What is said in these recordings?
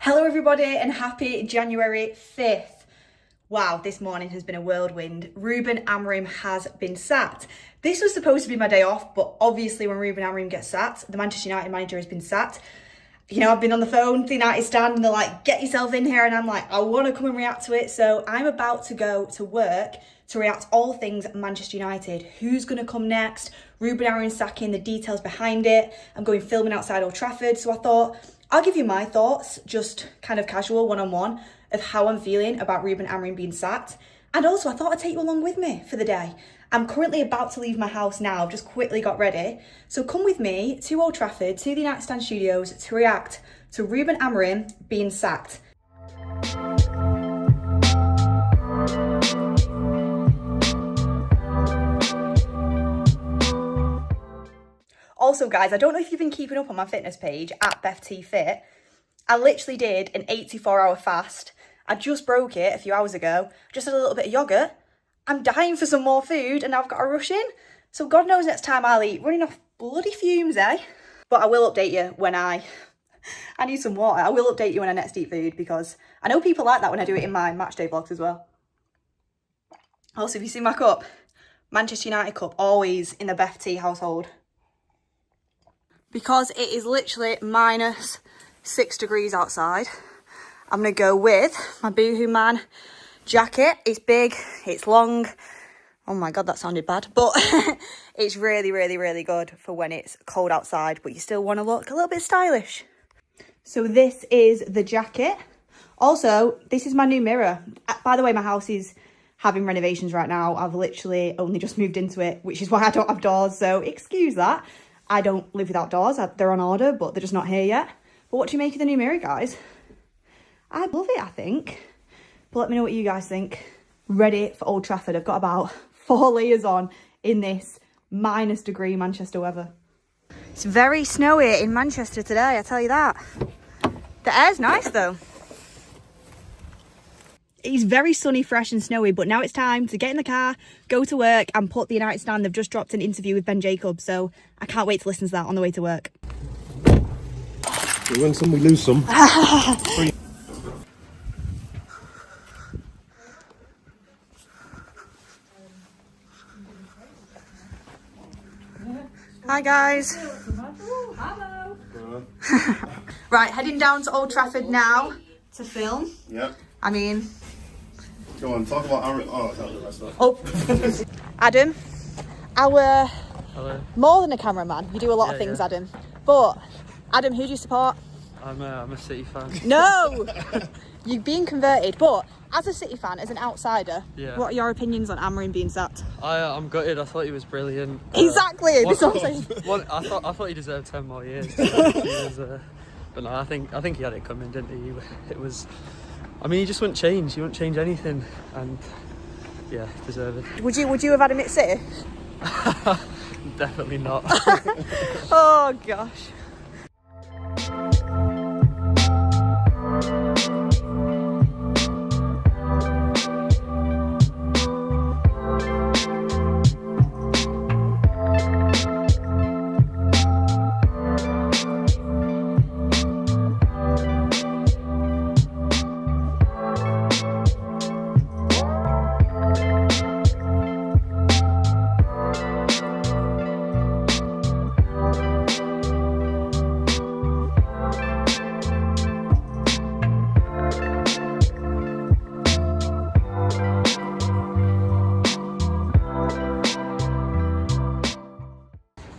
Hello everybody and happy January 5th. Wow, this morning has been a whirlwind. Ruben Amorim has been sacked. This was supposed to be my day off, but obviously when Ruben Amorim gets sacked, the Manchester United manager has been sacked. You know, I've been on the phone to the United stand and they're like, get yourself in here. And I'm like, I want to come and react to it. So I'm about to go to work to react all things Manchester United. Who's going to come next? Ruben Amorim sacking, the details behind it. I'm going filming outside Old Trafford. So I thought, I'll give you my thoughts, just kind of casual, one-on-one, of how I'm feeling about Ruben Amorim being sacked. And also, I thought I'd take you along with me for the day. I'm currently about to leave my house now. I've just quickly got ready. So come with me to Old Trafford, to the United Stand Studios, to react to Ruben Amorim being sacked. Also, guys, I don't know if you've been keeping up on my fitness page, at BethTFit. I literally did an 84-hour fast. I just broke it a few hours ago. Just had a little bit of yogurt. I'm dying for some more food and I've got to rush in. So God knows next time I'll eat. Running off bloody fumes, eh? But I will update you when I need some water. I will update you when I next eat food because I know people like that when I do it in my matchday vlogs as well. Also, if you see my cup, Manchester United cup, always in the Beth T household. Because it is literally -6 degrees outside, I'm going to go with my Boohoo Man jacket. It's big, it's long. Oh my God, that sounded bad. But it's really, really, really good for when it's cold outside, but you still want to look a little bit stylish. So this is the jacket. Also, this is my new mirror. By the way, my house is having renovations right now. I've literally only just moved into it, which is why I don't have doors. So excuse that. I don't live without doors. They're on order, but they're just not here yet. But what do you make of the new mirror, guys? I love it, I think. But let me know what you guys think. Ready for Old Trafford. I've got about 4 layers on in this -degree Manchester weather. It's very snowy in Manchester today, I tell you that. The air's nice though. It's very sunny, fresh and snowy, but now it's time to get in the car, go to work and put the United Stand. They've just dropped an interview with Ben Jacobs, so I can't wait to listen to that on the way to work. We win some, we lose some. Hi guys. Hello. Right, heading down to Old Trafford now to film. Yep. I mean... Go on, talk about Aaron. Oh, tell me that stuff. Oh, Adam, our Hello. more than a cameraman, you do a lot of things, yeah. Adam. But, Adam, who do you support? I'm a City fan. No! You've been converted, but as a City fan, as an outsider, Yeah. what are your opinions on Amorim being sacked? I'm gutted. I thought he was brilliant. Exactly, this is what I'm saying. I thought he deserved 10 more years. But no, I think he had it coming, didn't he? It was. I mean, he just wouldn't change. He wouldn't change anything, and yeah, deserved it. Would you have had him at City? Definitely not. Oh gosh.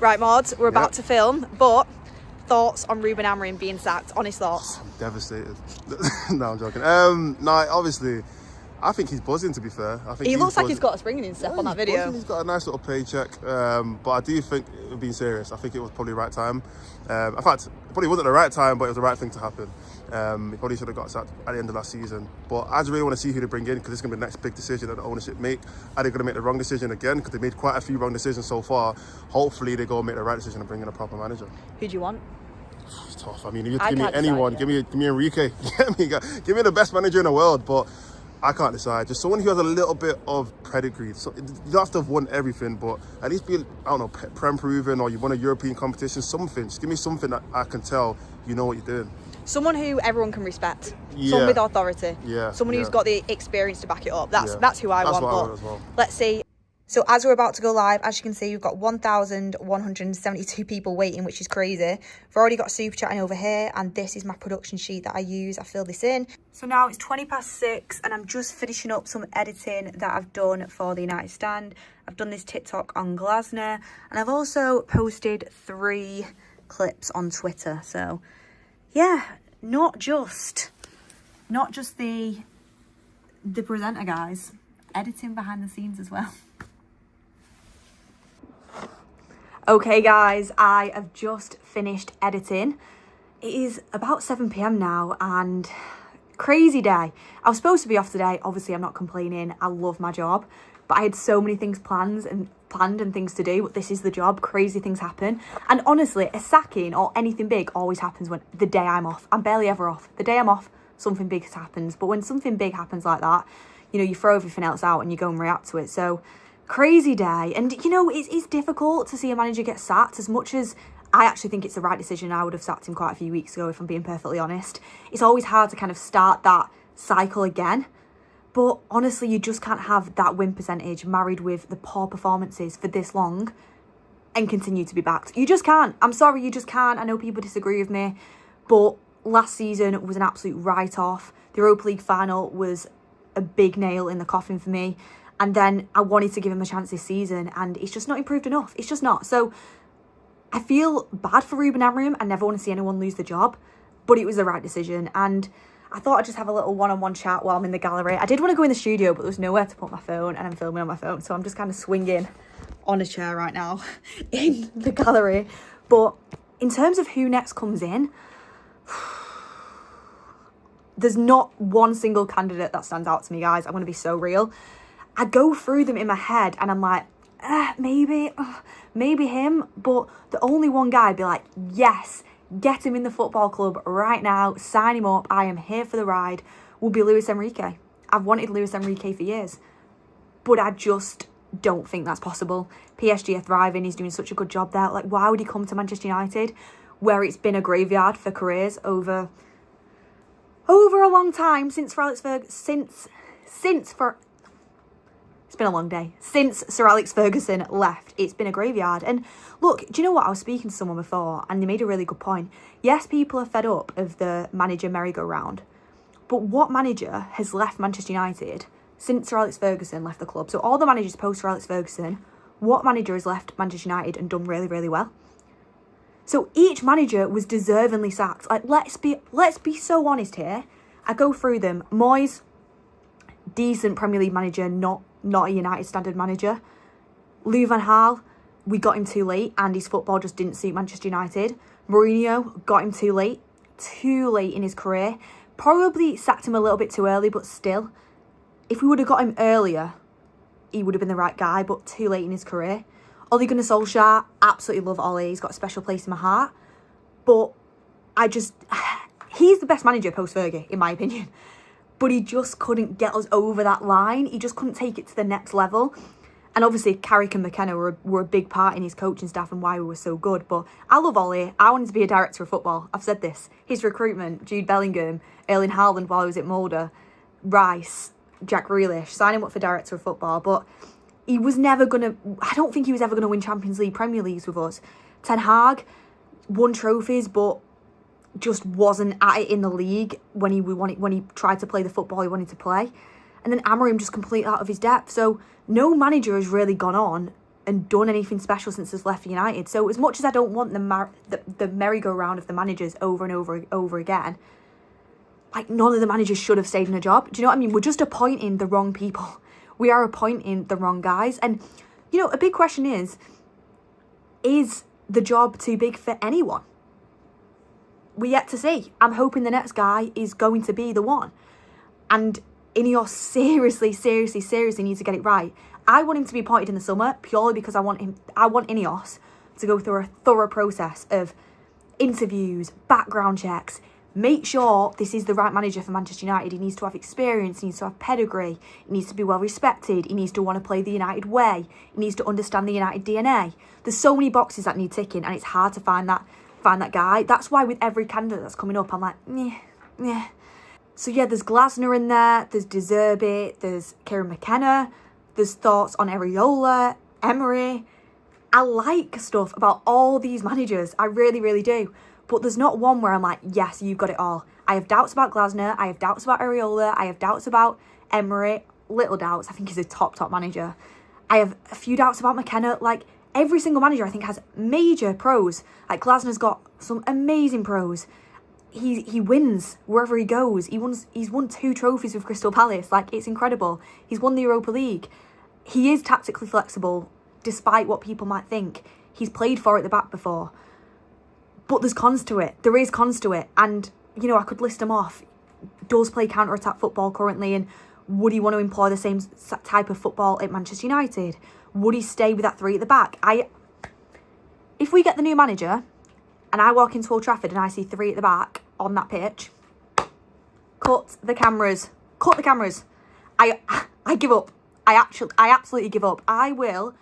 Right, Mauds, we're about to film, but thoughts on Ruben Amorim being sacked? Honest thoughts? Devastated. No, I'm joking. No, obviously, I think he's buzzing, to be fair. I think He looks like he's got a spring in his step on that video. Buzzing. He's got a nice little paycheck. But I do think, being serious, I think it was probably the right time. In fact, it probably wasn't the right time, but it was the right thing to happen. He probably should have got sacked at the end of last season. But I just really want to see who they bring in, because it's going to be the next big decision that the ownership make. Are they going to make the wrong decision again? Because they made quite a few wrong decisions so far. Hopefully they go and make the right decision and bring in a proper manager. Who do you want? It's tough. I mean, if you give me anyone, give me Enrique. give me the best manager in the world. But I can't decide. Just someone who has a little bit of pedigree. So you don't have to have won everything, but at least be, I don't know, prem proven, or you won a European competition, something. Just give me something that I can tell you know what you're doing. Someone who everyone can respect. Yeah. Someone with authority. Yeah, Someone who's yeah. got the experience to back it up. That's who I That's want. what I But want as well. let's see. So as we're about to go live, as you can see, we've got 1,172 people waiting, which is crazy. We've already got super chatting over here, and this is my production sheet that I use. I fill this in. So now it's 6:20, and I'm just finishing up some editing that I've done for the United Stand. I've done this TikTok on Glasner, and I've also posted 3 clips on Twitter. So yeah, not just the presenter guys, editing behind the scenes as well. Okay guys, I have just finished editing. It is about 7 p.m. now, and crazy day. I was supposed to be off today. Obviously I'm not complaining, I love my job, but I had so many things planned and things to do. But this is the job, crazy things happen. And honestly, a sacking or anything big always happens when the day I'm off. I'm barely ever off. The day I'm off, something big happens. But when something big happens like that, you know, you throw everything else out and you go and react to it. So crazy day. And you know, it's difficult to see a manager get sacked. As much as I actually think it's the right decision, I would have sacked him quite a few weeks ago, if I'm being perfectly honest. It's always hard to kind of start that cycle again. But honestly, you just can't have that win percentage married with the poor performances for this long and continue to be backed. You just can't. I'm sorry, you just can't. I know people disagree with me, but last season was an absolute write-off. The Europa League final was a big nail in the coffin for me. And then I wanted to give him a chance this season, and it's just not improved enough. It's just not. So I feel bad for Ruben Amorim. I never want to see anyone lose the job, but it was the right decision. And I thought I'd just have a little one-on-one chat while I'm in the gallery. I did want to go in the studio, but there was nowhere to put my phone, and I'm filming on my phone. So I'm just kind of swinging on a chair right now in the gallery. But in terms of who next comes in, there's not one single candidate that stands out to me, guys. I'm going to be so real. I go through them in my head and I'm like, maybe him. But the only one guy I'd be like, yes, get him in the football club right now. Sign him up. I am here for the ride. Will be Luis Enrique. I've wanted Luis Enrique for years. But I just don't think that's possible. PSG are thriving. He's doing such a good job there. Like, why would he come to Manchester United, where it's been a graveyard for careers over a long time since Sir Alex Ferguson, it's been a long day. Since Sir Alex Ferguson left, it's been a graveyard. And look, do you know what? I was speaking to someone before and they made a really good point. Yes, people are fed up of the manager merry-go-round, but what manager has left Manchester United since Sir Alex Ferguson left the club? So all the managers post Sir Alex Ferguson, what manager has left Manchester United and done really, really well? So each manager was deservingly sacked. Like, let's be so honest here. I go through them. Moyes, decent Premier League manager, not a United standard manager. Louis van Gaal, we got him too late and his football just didn't suit Manchester United. Mourinho, got him too late in his career. Probably sacked him a little bit too early, but still, if we would have got him earlier, he would have been the right guy, but too late in his career. Ole Gunnar Solskjaer, absolutely love Ole. He's got a special place in my heart. But he's the best manager post-Fergie, in my opinion. But he just couldn't get us over that line. He just couldn't take it to the next level. And obviously, Carrick and McKenna were a big part in his coaching staff and why we were so good. But I love Ole. I wanted to be a director of football. I've said this. His recruitment, Jude Bellingham, Erling Haaland while I was at Mulder, Rice, Jack Grealish, sign him up for director of football. But he was never going to... I don't think he was ever going to win Champions League, Premier Leagues with us. Ten Hag won trophies, but just wasn't at it in the league when he tried to play the football he wanted to play. And then Amorim just completely out of his depth. So no manager has really gone on and done anything special since he's left United. So as much as I don't want the merry-go-round of the managers over and over again, like, none of the managers should have stayed in a job. Do you know what I mean? We're just appointing the wrong people. We are appointing the wrong guys. And, you know, a big question is the job too big for anyone? We're yet to see. I'm hoping the next guy is going to be the one. And Ineos seriously needs to get it right. I want him to be appointed in the summer purely because I want Ineos to go through a thorough process of interviews, background checks, make sure this is the right manager for Manchester United. He needs to have experience, he needs to have pedigree, he needs to be well respected, he needs to want to play the United way, he needs to understand the United DNA. There's so many boxes that need ticking, and it's hard to find that find that guy. That's why with every candidate that's coming up, I'm like, meh. So yeah, there's Glasner in there, there's De Zerbi, there's Kieran McKenna, there's thoughts on Areola, Emery. I like stuff about all these managers, I really, really do. But there's not one where I'm like, yes, you've got it all. I have doubts about Glasner, I have doubts about Areola, I have doubts about Emery, little doubts, I think he's a top manager. I have a few doubts about McKenna. Like, every single manager I think has major pros. Like, Glasner's got some amazing pros. He wins wherever he goes. He's won 2 trophies with Crystal Palace. Like, it's incredible. He's won the Europa League. He is tactically flexible, despite what people might think. He's played 4 at the back before. But there's cons to it. There is cons to it. And, you know, I could list them off. Does play counter-attack football currently, and would he want to employ the same type of football at Manchester United? Would he stay with that 3 at the back? If we get the new manager and I walk into Old Trafford and I see 3 at the back on that pitch, cut the cameras. Cut the cameras. I give up. I absolutely give up. I will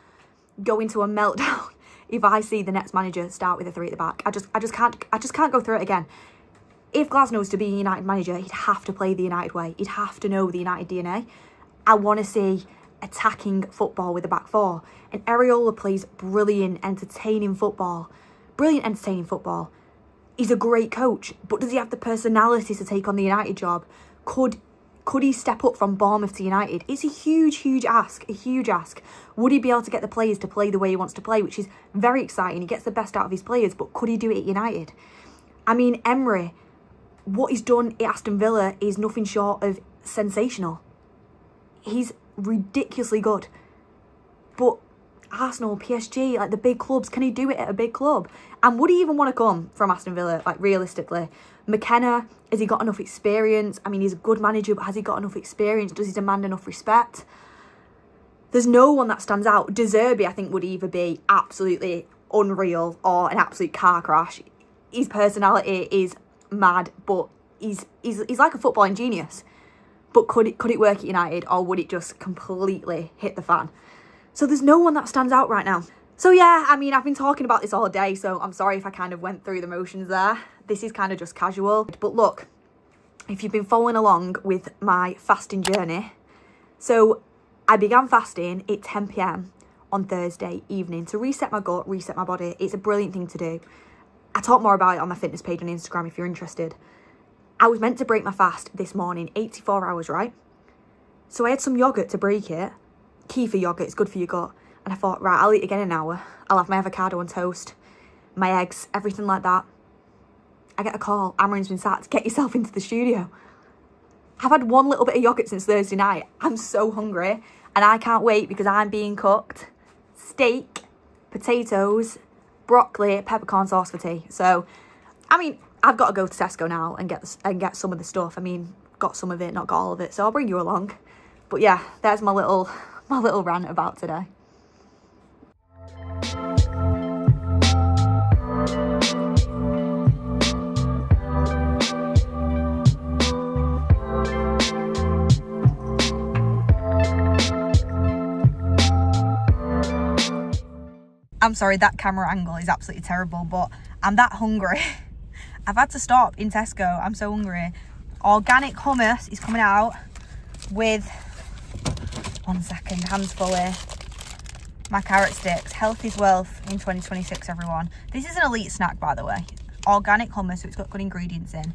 go into a meltdown if I see the next manager start with a 3 at the back. I just can't go through it again. If Glasner was to be a United manager, he'd have to play the United way. He'd have to know the United DNA. I want to see attacking football with the back 4. And Areola plays brilliant, entertaining football. He's a great coach, but does he have the personality to take on the United job? Could he step up from Bournemouth to United? It's a huge ask, Would he be able to get the players to play the way he wants to play, which is very exciting. He gets the best out of his players, but could he do it at United? I mean, Emery, what he's done at Aston Villa is nothing short of sensational. He's ridiculously good. But Arsenal, PSG, like the big clubs, can he do it at a big club? And would he even want to come from Aston Villa, like realistically? McKenna, has he got enough experience? I mean, he's a good manager, but has he got enough experience? Does he demand enough respect? There's no one that stands out. De Zerbi, I think, would either be absolutely unreal or an absolute car crash. His personality is mad, but he's like a footballing genius. But could it work at United, or would it just completely hit the fan? So there's no one that stands out right now. So yeah, I mean, I've been talking about this all day, so I'm sorry if I kind of went through the motions there. This is kind of just casual. But look, if you've been following along with my fasting journey, so I began fasting at 10 p.m. on Thursday evening to reset my gut, reset my body. It's a brilliant thing to do. I talk more about it on my fitness page on Instagram if you're interested. I was meant to break my fast this morning, 84 hours, right? So I had some yoghurt to break it. Kefir yoghurt, it's good for your gut. And I thought, right, I'll eat again in an hour. I'll have my avocado on toast, my eggs, everything like that. I get a call. Amarin's been sacked. Get yourself into the studio. I've had one little bit of yoghurt since Thursday night. I'm so hungry. And I can't wait because I'm being cooked steak, potatoes, broccoli, peppercorn sauce for tea. So, I mean, I've got to go to Tesco now and get some of the stuff. I mean, got some of it, not got all of it. So I'll bring you along. But yeah, there's my little rant about today. I'm sorry, that camera angle is absolutely terrible, but I'm that hungry. I've had to stop in Tesco. I'm so hungry. Organic hummus is coming out with, 1 second, hands full here. My carrot sticks. Health is wealth in 2026, everyone. This is an elite snack, by the way. Organic hummus, so it's got good ingredients in.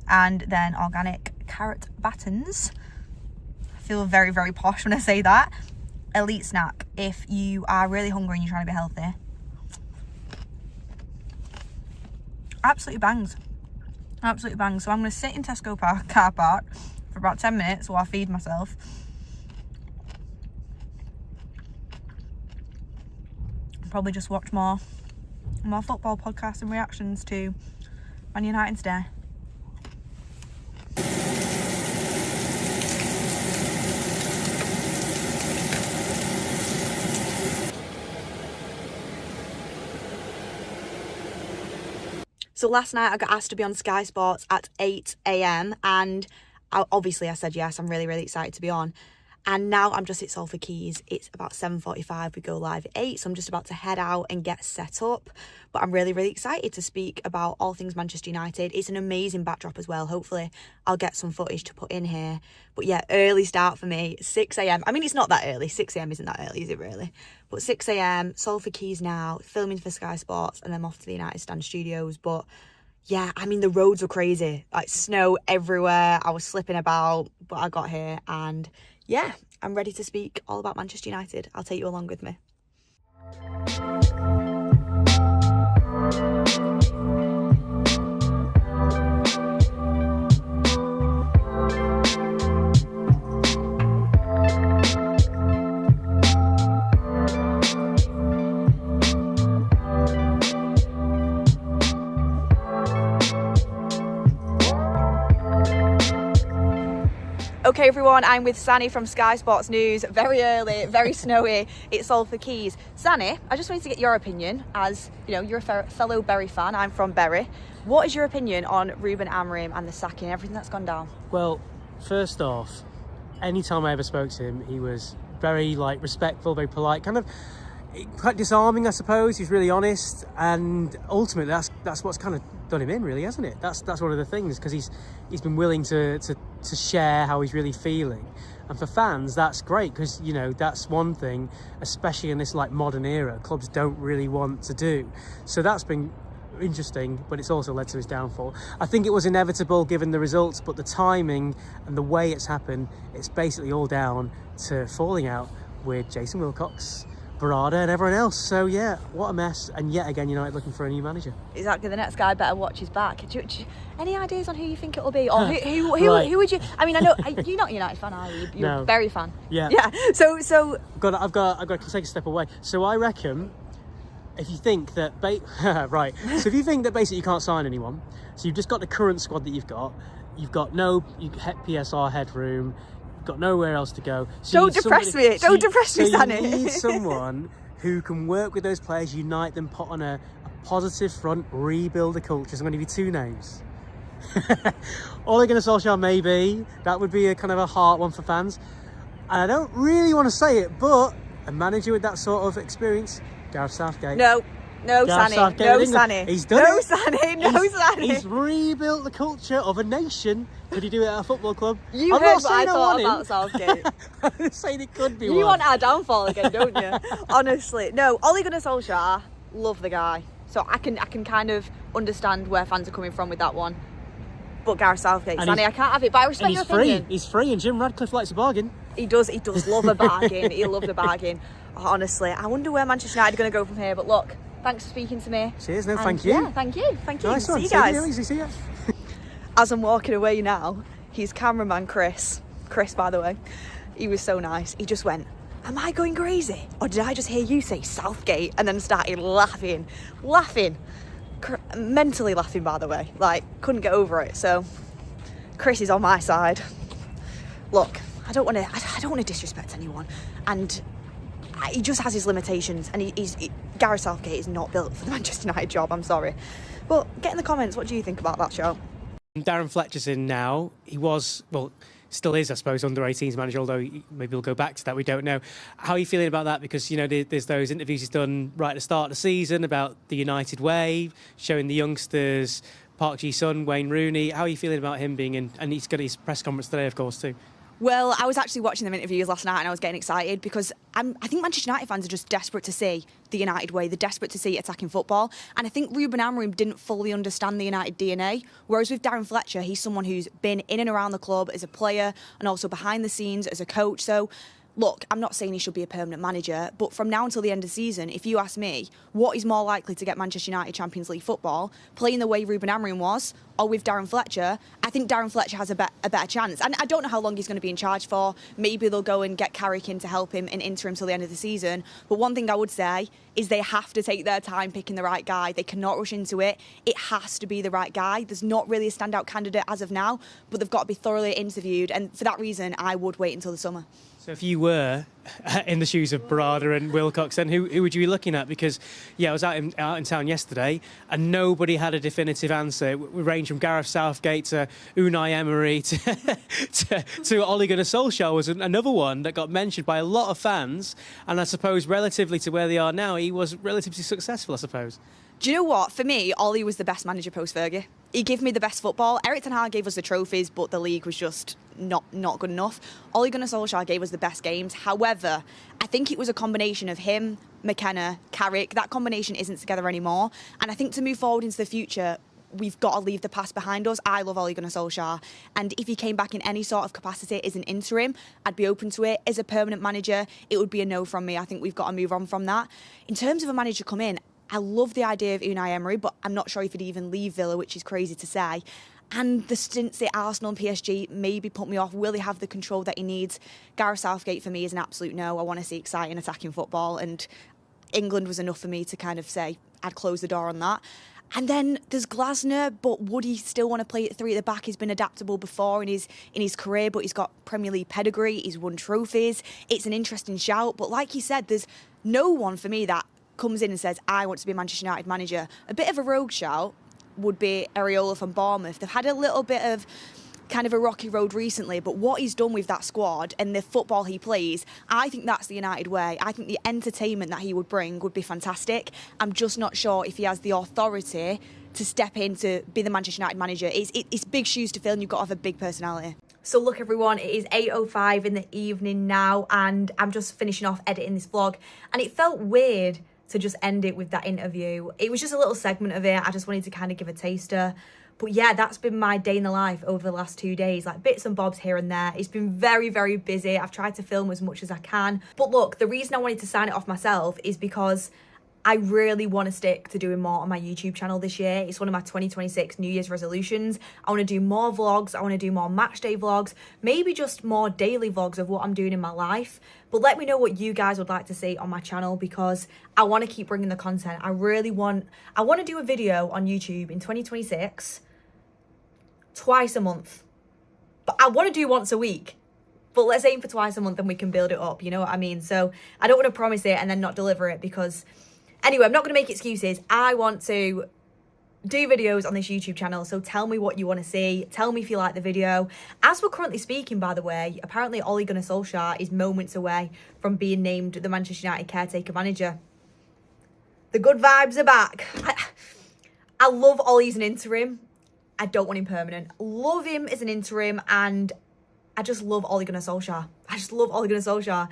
And then organic carrot battens. I feel very, very posh when I say that. Elite snack if you are really hungry and you're trying to be healthy. Absolutely bangs. Absolutely bangs. So I'm going to sit in Tesco car park for about 10 minutes while I feed myself. Probably just watch more football podcasts and reactions to Man United's day. So last night I got asked to be on Sky Sports at 8 a.m. and obviously I said yes. I'm really, really excited to be on. And now I'm just at Salford Quays. It's about 7:45. We go live at 8, so I'm just about to head out and get set up. But I'm really, really excited to speak about all things Manchester United. It's an amazing backdrop as well. Hopefully I'll get some footage to put in here. But yeah, early start for me, 6 a.m. I mean, it's not that early. 6 a.m. isn't that early, is it really? But 6 a.m, Salford Quays now, filming for Sky Sports, and then off to the United Stand studios. But yeah, I mean, the roads were crazy. Like, snow everywhere. I was slipping about, but I got here. And yeah, I'm ready to speak all about Manchester United. I'll take you along with me. Okay everyone, I'm with Sani from Sky Sports News. Very early, very snowy. It's Salford Quays. Sani, I just wanted to get your opinion, as you know, you're a fellow Bury fan. I'm from Bury. What is your opinion on Ruben Amorim and the sacking, everything that's gone down? Well, first off, anytime I ever spoke to him, he was very respectful, very polite, kind of quite disarming, I suppose. He's really honest, and ultimately that's what's kind of done him in, really, hasn't it? That's one of the things, because he's been willing to share how he's really feeling. And for fans, that's great, because you know, that's one thing, especially in this modern era, clubs don't really want to do. So that's been interesting, but it's also led to his downfall. I think it was inevitable given the results, but the timing and the way it's happened, it's basically all down to falling out with Jason Wilcox, Barada and everyone else. So yeah, what a mess. And yet again, United looking for a new manager. Exactly, the next guy better watch his back. Any ideas on who you think it will be? Or who would you... I mean, I know you're not a United fan, are you? You're No. a Bury fan. Yeah. Yeah. So I've got to take a step away. So I reckon, if you think that right, so if you think that basically you can't sign anyone, so you've just got the current squad that you've got no PSR headroom, you've got nowhere else to go. So don't depress me, Sani. You need someone who can work with those players, unite them, put on a positive front, rebuild the culture. So I'm going to give you two names. Ole Gunnar Solskjaer, maybe. That would be a kind of a heart one for fans. And I don't really want to say it, but a manager with that sort of experience, Gareth Southgate. No, Sani. No, Sani. He's done no, it. Sani. No, Sani. He's rebuilt the culture of a nation. Could he do it at a football club? You I'm heard not what I saying thought about Southgate. I'm saying it could be You one. want our downfall again, don't you? Honestly. No, Ole Gunnar Solskjaer, love the guy. So I can kind of understand where fans are coming from with that one. But Gareth Southgate, Sani, I can't have it. But I respect your opinion. He's free, and Jim Radcliffe likes a bargain. He does love a bargain. He loves a bargain. Honestly, I wonder where Manchester United are going to go from here. But look, thanks for speaking to me. Cheers, no, And thank you. Yeah, thank you. Nice one. See you guys. Easy, see you. As I'm walking away now, his cameraman Chris, by the way, he was so nice. He just went, "Am I going crazy? Or did I just hear you say Southgate?" And then started laughing. Mentally laughing, by the way. Couldn't get over it. So Chris is on my side. Look, I don't want to disrespect anyone, and he just has his limitations, and Gareth Southgate is not built for the Manchester United job. I'm sorry, but get in the comments. What do you think about that show? Darren Fletcher's in now. He was, still is, I suppose, under 18s manager, although maybe we'll go back to that, we don't know. How are you feeling about that? Because, you know, there's those interviews he's done right at the start of the season about the United way, showing the youngsters, Park Ji-sung, Wayne Rooney. How are you feeling about him being in? And he's got his press conference today, of course, too. Well, I was actually watching them interviews last night and I was getting excited because I think Manchester United fans are just desperate to see the United way. They're desperate to see attacking football. And I think Ruben Amorim didn't fully understand the United DNA. Whereas with Darren Fletcher, he's someone who's been in and around the club as a player and also behind the scenes as a coach. So look, I'm not saying he should be a permanent manager, but from now until the end of the season, if you ask me, what is more likely to get Manchester United Champions League football, playing the way Ruben Amorim was, or with Darren Fletcher? I think Darren Fletcher has a better chance. And I don't know how long he's going to be in charge for. Maybe they'll go and get Carrick in to help him in interim till the end of the season. But one thing I would say is they have to take their time picking the right guy. They cannot rush into it. It has to be the right guy. There's not really a standout candidate as of now, but they've got to be thoroughly interviewed. And for that reason, I would wait until the summer. So if you were in the shoes of Barada and Wilcox, then who would you be looking at? Because, I was out in town yesterday and nobody had a definitive answer. We range from Gareth Southgate to Unai Emery to Ole Gunnar Solskjaer was another one that got mentioned by a lot of fans. And I suppose relatively to where they are now, he was relatively successful, I suppose. Do you know what? For me, Ollie was the best manager post-Fergie. He gave me the best football. Eric Ten Hag gave us the trophies, but the league was just not good enough. Ole Gunnar Solskjaer gave us the best games. However, I think it was a combination of him, McKenna, Carrick. That combination isn't together anymore. And I think to move forward into the future, we've got to leave the past behind us. I love Ole Gunnar Solskjaer. And if he came back in any sort of capacity as an interim, I'd be open to it. As a permanent manager, it would be a no from me. I think we've got to move on from that. In terms of a manager come in, I love the idea of Unai Emery, but I'm not sure if he'd even leave Villa, which is crazy to say. And the stints at Arsenal and PSG maybe put me off. Will he have the control that he needs? Gareth Southgate for me is an absolute no. I want to see exciting attacking football, and England was enough for me to kind of say I'd close the door on that. And then there's Glasner, but would he still want to play at three at the back? He's been adaptable before in his career, but he's got Premier League pedigree. He's won trophies. It's an interesting shout, but like you said, there's no one for me that comes in and says, I want to be a Manchester United manager. A bit of a rogue shout would be Areola from Bournemouth. They've had a little bit of kind of a rocky road recently, but what he's done with that squad and the football he plays, I think that's the United way. I think the entertainment that he would bring would be fantastic. I'm just not sure if he has the authority to step in to be the Manchester United manager. It's big shoes to fill, and you've got to have a big personality. So look everyone, it is 8:05 in the evening now, and I'm just finishing off editing this vlog, and it felt weird to just end it with that interview. It was just a little segment of it. I just wanted to kind of give a taster. But yeah, that's been my day in the life over the last 2 days, like bits and bobs here and there. It's been very, very busy. I've tried to film as much as I can. But look, the reason I wanted to sign it off myself is because I really want to stick to doing more on my YouTube channel this year. It's one of my 2026 New Year's resolutions. I want to do more vlogs. I want to do more match day vlogs, maybe just more daily vlogs of what I'm doing in my life. But let me know what you guys would like to see on my channel, because I want to keep bringing the content. I want to do a video on YouTube in 2026 twice a month. But I want to do once a week. But let's aim for twice a month and we can build it up, you know what I mean? So I don't want to promise it and then not deliver it, because anyway, I'm not going to make excuses. I want to do videos on this YouTube channel, so tell me what you want to see. Tell me if you like the video. As we're currently speaking, by the way, apparently Ole Gunnar Solskjaer is moments away from being named the Manchester United caretaker manager. The good vibes are back. I love Ole as an interim. I don't want him permanent. Love him as an interim, and I just love Ole Gunnar Solskjaer. I just love Ole Gunnar Solskjaer.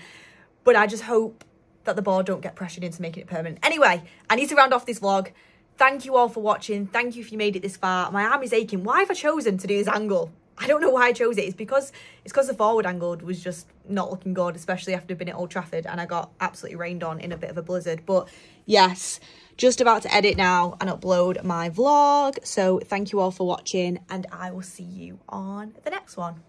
But I just hope that the board don't get pressured into making it permanent. Anyway, I need to round off this vlog. Thank you all for watching. Thank you if you made it this far. My arm is aching. Why have I chosen to do this angle? I don't know why I chose it. It's because the forward angle was just not looking good, especially after being at Old Trafford and I got absolutely rained on in a bit of a blizzard. But yes, just about to edit now and upload my vlog. So thank you all for watching, and I will see you on the next one.